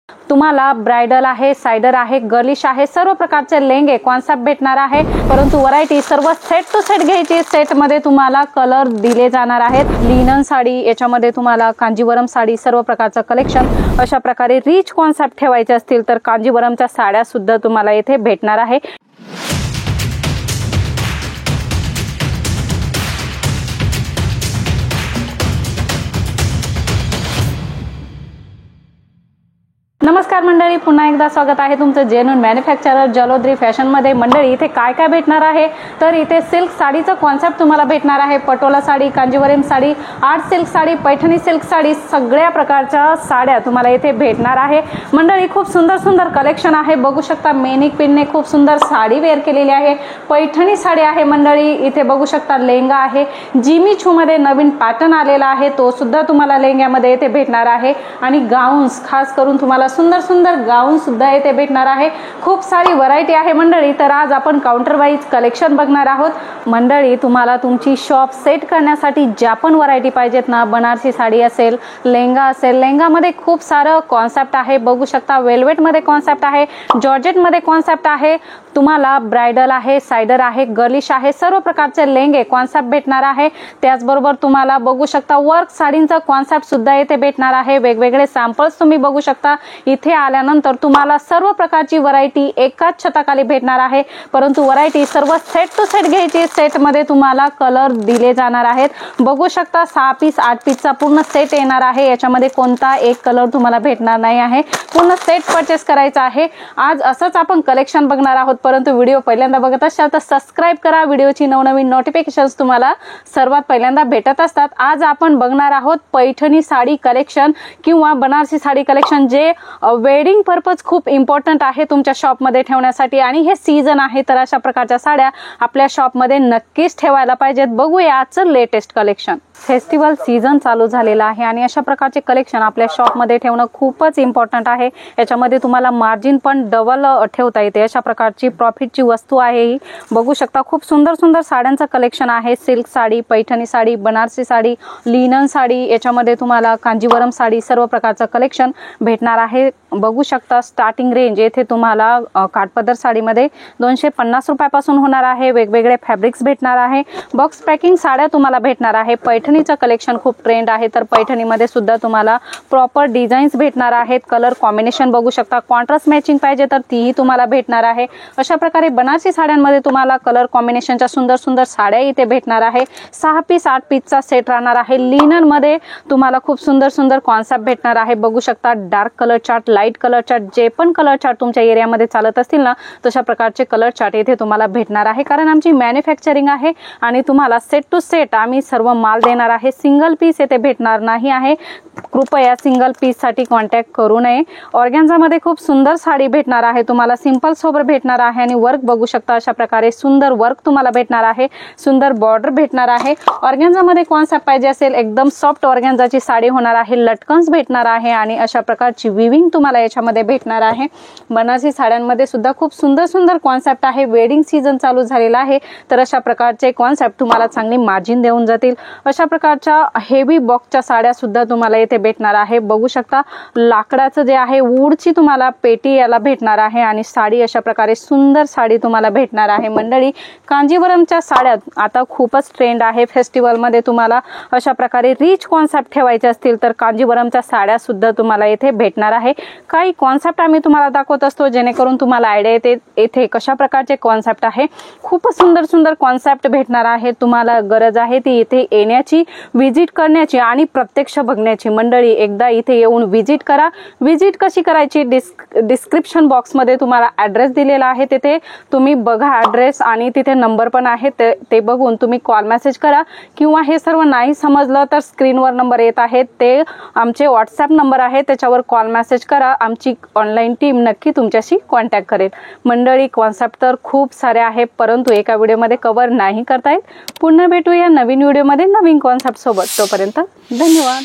तुम्हाला ब्राइडल आहे, साइडर आहे, गर्लिश आहे, सर्व प्रकारचे लेंगे कॉन्सेप्ट भेटणार आहे। परंतु व्हरायटी सर्व सेट टू सेट घ्यायची। सेट मध्ये तुम्हाला कलर दिले जाणार आहेत। लिनन साडी, याच्यामध्ये तुम्हाला कांजीवरम साडी, सर्व प्रकारचं कलेक्शन। अशा प्रकारे रिच कॉन्सेप्ट ठेवायचे असतील तर कांजीवरमच्या साड्या सुद्धा तुम्हाला इथे भेटणार आहे। नमस्कार मंडळी, पुन्हा एकदा स्वागत आहे तुमचं जेन्युइन मॅन्युफॅक्चरर जलोद्री फॅशन मध्ये। मंडळी इथे काय काय भेटणार आहे तर इथे सिल्क साडीचं कॉन्सेप्ट तुम्हाला भेटणार आहे। Patola sari, Kanjeevaram sari, art silk sari, Paithani silk sari, सगळ्या प्रकारच्या साड्या तुम्हाला इथे भेटणार आहे। मंडळी खूप सुंदर सुंदर कलेक्शन आहे, बघू शकता। मेनिक पिनने खूप सुंदर साडी वेअर केलेली आहे। पैठणी साडी आहे मंडळी, इथे बघू शकता। लेंगा आहे, जिमी छू मध्ये नवीन पॅटर्न आलेला आहे, तो सुद्धा तुम्हाला लेंग्यामध्ये इथे भेटणार आहे। आणि गाऊन्स, खास करून तुम्हाला सुंदर सुंदर गाऊन सुद्धा इथे भेटणार आहे। खूप सारी व्हरायटी आहे मंडळी। तर आज आपण काउंटर वाईज कलेक्शन बघणार आहोत। मंडळी तुम्हाला तुमची शॉप सेट करण्यासाठी ज्या पण व्हरायटी पाहिजेत ना, बनारसी साडी असेल, लेंगा असेल, लेंगामध्ये खूप सारं कॉन्सेप्ट आहे, बघू शकता। वेल्वेट मध्ये कॉन्सेप्ट आहे, जॉर्जेट मध्ये कॉन्सेप्ट आहे। तुम्हाला ब्राइडल आहे, साइडर आहे, गर्लिश आहे, सर्व प्रकारचे लेंगे कॉन्सेप्ट भेटणार आहे। त्याचबरोबर तुम्हाला बघू शकता वर्क साडींचा कॉन्सेप्ट सुद्धा इथे भेटणार आहे। वेगवेगळे सॅम्पल्स तुम्ही बघू शकता। इथे आल्यानंतर तुम्हाला सर्व प्रकारची व्हरायटी एकाच छताखाली भेटणार आहे। परंतु व्हरायटी सर्व सेट टू सेट घ्यायची। सेट मध्ये तुम्हाला कलर दिले जाणार आहेत, बघू शकता। 6 पीस 8 पीसचा पूर्ण सेट येणार आहे। याच्यामध्ये कोणता एक कलर तुम्हाला भेटणार नाही आहे, पूर्ण सेट परचेस करायचा आहे। आज असंच आपण कलेक्शन बघणार आहोत। परंतु व्हिडिओ पहिल्यांदा बघत असाल तर सबस्क्राइब करा, व्हिडिओची नवनवीन नोटिफिकेशन्स तुम्हाला सर्वात पहिल्यांदा भेटत असतात। आज आपण बघणार आहोत पैठणी साडी कलेक्शन किंवा बनारसी साडी कलेक्शन, जे वेडिंग पर्पज खूप इम्पॉर्टंट आहे तुमच्या शॉप मध्ये ठेवण्यासाठी। आणि हे सीजन आहे तर अशा प्रकारच्या साड्या आपल्या शॉप मध्ये नक्कीच ठेवायला पाहिजेत। बघूया आजचं लेटेस्ट कलेक्शन। फेस्टिवल सीजन चालू झालेला आहे आणि अशा प्रकारचे कलेक्शन आपल्या शॉप मध्ये ठेवणं खूपच इम्पॉर्टंट आहे। याच्यामध्ये तुम्हाला मार्जिन पण डबल ठेवता येते, अशा प्रकारची प्रॉफिटची वस्तू आहे ही। बघू शकता खूप सुंदर सुंदर साड्यांचं कलेक्शन आहे। सिल्क साडी, पैठणी साडी, बनारसी साडी, लिनन साडी, याच्यामध्ये तुम्हाला कांजीवरम साडी, सर्व प्रकारचं कलेक्शन भेटणार आहे। बघू शकता स्टार्टिंग रेंज येथे तुम्हाला काठपदर साडीमध्ये 250 रुपयापासून होणार आहे। वेगवेगळे फॅब्रिक्स भेटणार आहे। बॉक्स पॅकिंग साड्या तुम्हाला भेटणार आहे। पैठणीचं कलेक्शन खूप ट्रेंड आहे, तर पैठणीमध्ये सुद्धा तुम्हाला प्रॉपर डिझाईन्स भेटणार आहेत। कलर कॉम्बिनेशन बघू शकता, कॉन्ट्रास्ट मॅचिंग पाहिजे तर तीही तुम्हाला भेटणार आहे। अशा प्रकारे बनारसी साड्यांमध्ये तुम्हाला कलर कॉम्बिनेशनच्या सुंदर सुंदर साड्या इथे भेटणार आहे। 6 पीस 8 पीसचा सेट राहणार आहे। लिनन मध्ये तुम्हाला खूप सुंदर सुंदर कॉन्सेप्ट भेटणार आहे। बघू शकता dark colour chart, light colour chart, जे पण कलर चार्ट तुमच्या एरियामध्ये चालत असतील ना, तशा प्रकारचे कलर चार्ट इथे तुम्हाला भेटणार आहे। कारण आमची मॅन्युफॅक्चरिंग आहे आणि तुम्हाला सेट टू सेट आम्ही सर्व माल देणार आहे। सिंगल पीस येथे भेटणार नाही आहे, कृपया सिंगल पीस साठी कॉन्टॅक्ट करू नये। ऑर्गॅन्झा मध्ये खूप सुंदर साडी भेटणार आहे तुम्हाला, सिंपल सोबर भेटणार आहे। आणि वर्क बघू शकता, अशा प्रकारे सुंदर वर्क तुम्हाला भेटणार आहे, सुंदर बॉर्डर भेटणार आहे। ऑर्गॅन्झा मध्ये कॉन्सेप्ट पाहिजे असेल, एकदम सॉफ्ट ऑर्गॅन्झाची साडी होणार आहे, लटकन्स भेटणार आहे आणि अशा प्रकारची विविंग तुम्हाला याच्यामध्ये भेटणार आहे। बनारसी साड्यांमध्ये सुद्धा खूप सुंदर सुंदर कॉन्सेप्ट आहे। वेडिंग सीजन चालू झालेला आहे, तर अशा प्रकारचे कॉन्सेप्ट तुम्हाला चांगली मार्जिन देऊन जातील। अशा प्रकारच्या हेवी बॉक्सच्या साड्या सुद्धा तुम्हाला इथे भेटणार आहे। बघू शकता लाकडाचं जे आहे, वूडची तुम्हाला पेटी याला भेटणार आहे आणि साडी अशा प्रकारे सुंदर साडी तुम्हाला भेटणार आहे। मंडळी कांजीवरमच्या साड्या आता खूपच ट्रेंड आहे। फेस्टिवल मध्ये तुम्हाला अशा प्रकारे रिच कॉन्सेप्ट ठेवायचे असतील तर कांजीवरमच्या साड्या सुद्धा तुम्हाला इथे भेटणार आहे। काही कॉन्सेप्ट आम्ही तुम्हाला दाखवत असतो, जेणेकरून तुम्हाला आयडिया येते इथे कशा प्रकारचे कॉन्सेप्ट आहे। खूपच सुंदर सुंदर कॉन्सेप्ट भेटणार आहे। तुम्हाला गरज आहे ती इथे येण्याची, व्हिजिट करण्याची आणि प्रत्यक्ष बघण्याची। मंडळी एकदा इथे येऊन व्हिजिट करा। व्हिजिट कशी करायची, डिस्क्रिप्शन बॉक्स मध्ये तुम्हाला ऍड्रेस दिलेला आहे, तिथे तुम्ही बघा ऍड्रेस आणि तिथे नंबर पण आहे, ते बघून तुम्ही कॉल मेसेज करा। किंवा हे सर्व नाही समजलं तर स्क्रीनवर नंबर येत आहेत, ते आमचे व्हॉट्सअप नंबर आहे, त्याच्यावर कॉल मेसेज करा। आमची ऑनलाईन टीम नक्की तुमच्याशी कॉन्टॅक्ट करेल। मंडळी कॉन्सेप्ट तर खूप सारे आहे, परंतु एका व्हिडिओमध्ये कव्हर नाही करता येत। पुन्हा भेटूया नवीन व्हिडिओमध्ये नवीन कॉन्सेप्ट सोबत। तोपर्यंत धन्यवाद।